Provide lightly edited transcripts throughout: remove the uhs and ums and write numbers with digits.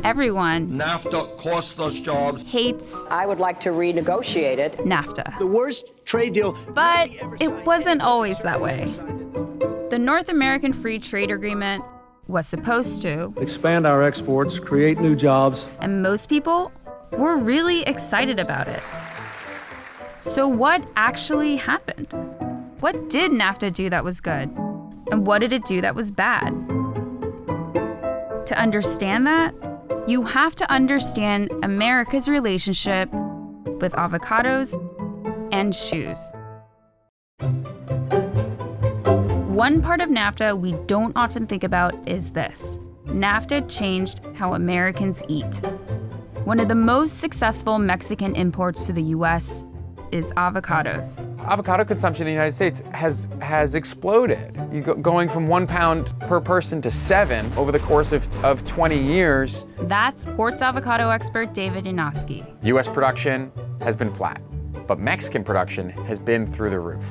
everyone NAFTA cost us jobs. hates I would like to renegotiate it. NAFTA. The worst trade deal. But it wasn't always that way. The North American Free Trade Agreement was supposed to expand our exports, create new jobs. And most people were really excited about it. So what actually happened? What did NAFTA do that was good? And what did it do that was bad? To understand that, you have to understand America's relationship with avocados and shoes. One part of NAFTA we don't often think about is this. NAFTA changed how Americans eat. One of the most successful Mexican imports to the US is avocados. Avocado consumption in the United States has exploded. Going from 1 pound per person to 7 over the course of 20 years. That's Quartz avocado expert David Yanofsky. US production has been flat, but Mexican production has been through the roof.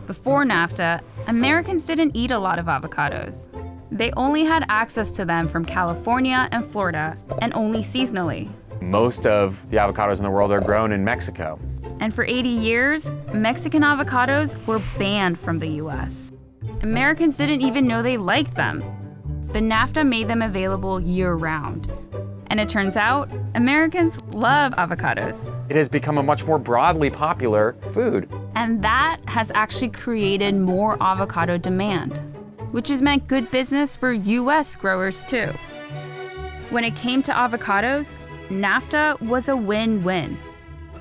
Before NAFTA, Americans didn't eat a lot of avocados. They only had access to them from California and Florida, and only seasonally. Most of the avocados in the world are grown in Mexico. And for 80 years, Mexican avocados were banned from the US. Americans didn't even know they liked them. But NAFTA made them available year-round. And it turns out, Americans love avocados. It has become a much more broadly popular food. And that has actually created more avocado demand, which has meant good business for US growers too. When it came to avocados, NAFTA was a win-win.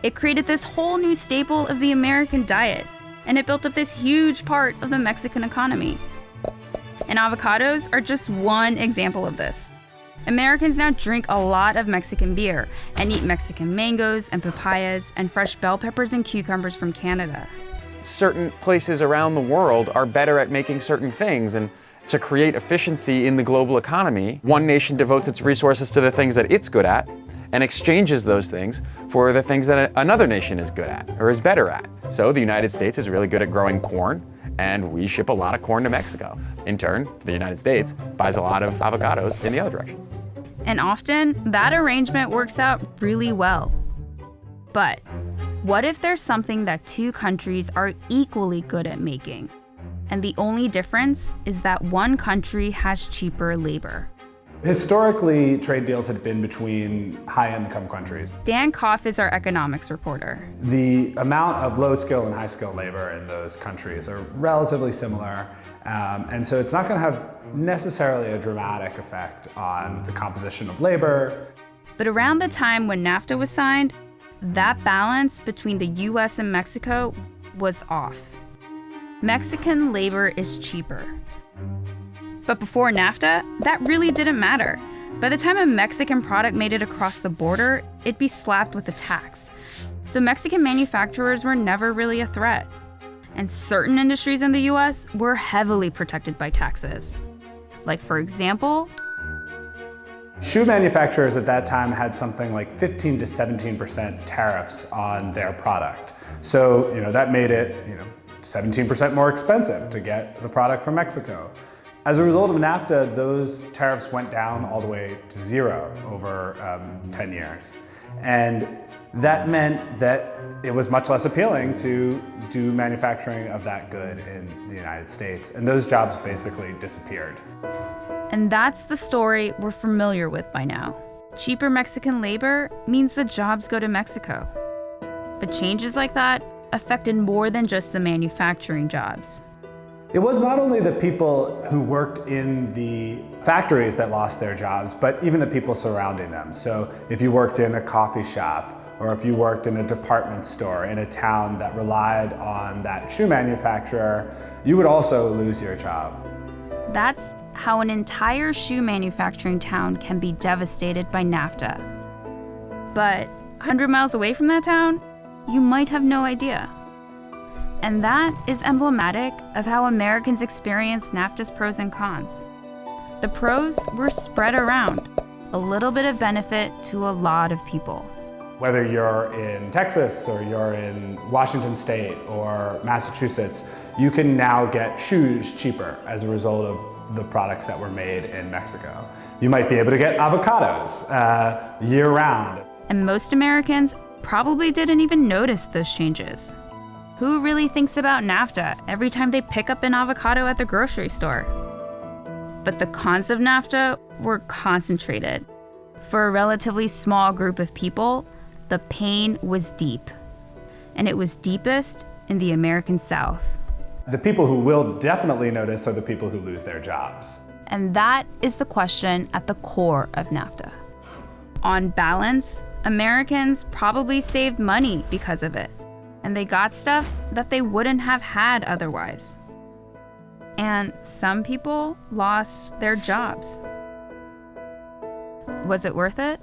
It created this whole new staple of the American diet, and it built up this huge part of the Mexican economy. And avocados are just one example of this. Americans now drink a lot of Mexican beer and eat Mexican mangoes and papayas and fresh bell peppers and cucumbers from Canada. Certain places around the world are better at making certain things, and to create efficiency in the global economy, one nation devotes its resources to the things that it's good at and exchanges those things for the things that another nation is good at or is better at. So the United States is really good at growing corn, and we ship a lot of corn to Mexico. In turn, the United States buys a lot of avocados in the other direction. And often, that arrangement works out really well. But what if there's something that two countries are equally good at making? And the only difference is that one country has cheaper labor. Historically, trade deals had been between high-income countries. Dan Koff is our economics reporter. The amount of low-skill and high-skill labor in those countries are relatively similar, and so it's not going to have necessarily a dramatic effect on the composition of labor. But around the time when NAFTA was signed, that balance between the US and Mexico was off. Mexican labor is cheaper. But before NAFTA, that really didn't matter. By the time a Mexican product made it across the border, it'd be slapped with a tax. So Mexican manufacturers were never really a threat. And certain industries in the US were heavily protected by taxes. Like, for example, shoe manufacturers at that time had something like 15 to 17% tariffs on their product. So, that made it, 17% more expensive to get the product from Mexico. As a result of NAFTA, those tariffs went down all the way to 0 over 10 years. And that meant that it was much less appealing to do manufacturing of that good in the United States. And those jobs basically disappeared. And that's the story we're familiar with by now. Cheaper Mexican labor means the jobs go to Mexico. But changes like that affected more than just the manufacturing jobs. It was not only the people who worked in the factories that lost their jobs, but even the people surrounding them. So if you worked in a coffee shop, or if you worked in a department store in a town that relied on that shoe manufacturer, you would also lose your job. That's how an entire shoe manufacturing town can be devastated by NAFTA. But 100 miles away from that town, you might have no idea. And that is emblematic of how Americans experience NAFTA's pros and cons. The pros were spread around, a little bit of benefit to a lot of people. Whether you're in Texas or you're in Washington State or Massachusetts, you can now get shoes cheaper as a result of the products that were made in Mexico. You might be able to get avocados year round. And most Americans probably didn't even notice those changes. Who really thinks about NAFTA every time they pick up an avocado at the grocery store? But the cons of NAFTA were concentrated. For a relatively small group of people, the pain was deep. And it was deepest in the American South. The people who will definitely notice are the people who lose their jobs. And that is the question at the core of NAFTA. On balance, Americans probably saved money because of it, and they got stuff that they wouldn't have had otherwise. And some people lost their jobs. Was it worth it?